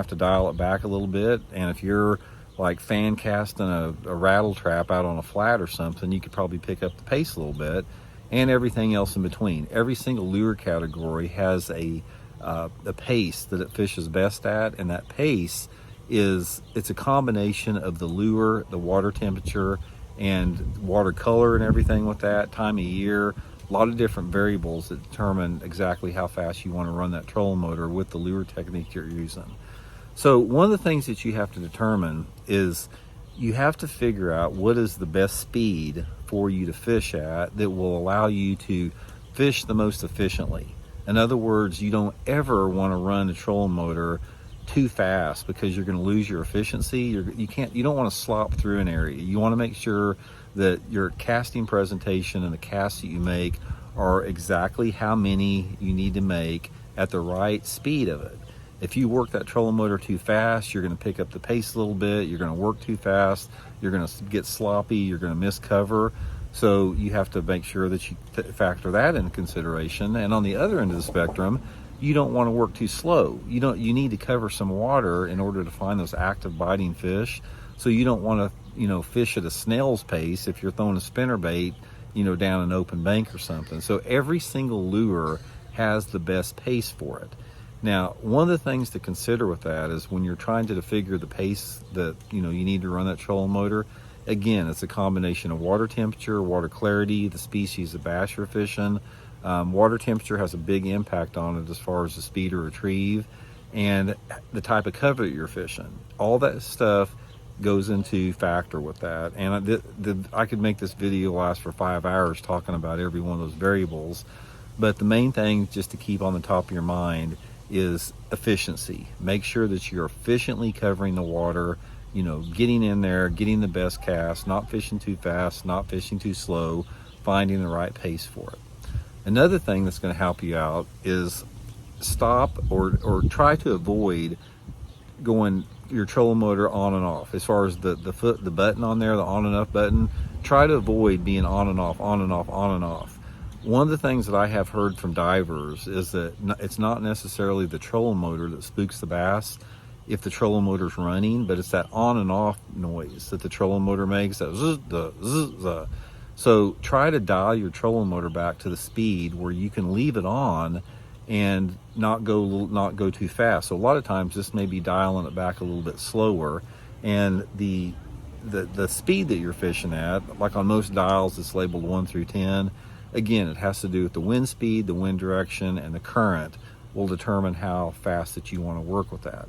have to dial it back a little bit. And if you're like fan casting a rattle trap out on a flat or something, you could probably pick up the pace a little bit, and everything else in between. Every single lure category has a pace that it fishes best at, and that pace it's a combination of the lure, the water temperature, and water color and everything with that, time of year, a lot of different variables that determine exactly how fast you want to run that trolling motor with the lure technique you're using. So one of the things that you have to determine is you have to figure out what is the best speed for you to fish at that will allow you to fish the most efficiently. In other words, you don't ever want to run the trolling motor too fast, because you're going to lose your efficiency. You don't want to slop through an area. You want to make sure that your casting presentation and the casts that you make are exactly how many you need to make at the right speed of it. If you work that trolling motor too fast, you're going to pick up the pace a little bit. You're going to work too fast. You're going to get sloppy. You're going to miss cover. So you have to make sure that you factor that into consideration. And on the other end of the spectrum, you don't want to work too slow. You need to cover some water in order to find those active biting fish. So you don't want to, fish at a snail's pace if you're throwing a spinner bait, down an open bank or something. So every single lure has the best pace for it. Now, one of the things to consider with that is when you're trying to figure the pace that, you need to run that trolling motor, again, it's a combination of water temperature, water clarity, the species of bass you're fishing. Water temperature has a big impact on it as far as the speed to retrieve and the type of cover that you're fishing. All that stuff goes into factor with that. And I could make this video last for 5 hours talking about every one of those variables. But the main thing just to keep on the top of your mind is efficiency. Make sure that you're efficiently covering the water, getting in there, getting the best cast, not fishing too fast, not fishing too slow, finding the right pace for it. Another thing that's going to help you out is stop or try to avoid going your trolling motor on and off. As far as the button on there, the on and off button, try to avoid being on and off, on and off, on and off. One of the things that I have heard from divers is that it's not necessarily the trolling motor that spooks the bass if the trolling motor's running, but it's that on and off noise that the trolling motor makes, that zzz, zzz. So try to dial your trolling motor back to the speed where you can leave it on and not go too fast. So a lot of times this may be dialing it back a little bit slower, and the speed that you're fishing at, like on most dials it's labeled 1 through 10. Again, it has to do with the wind speed, the wind direction, and the current will determine how fast that you want to work with that.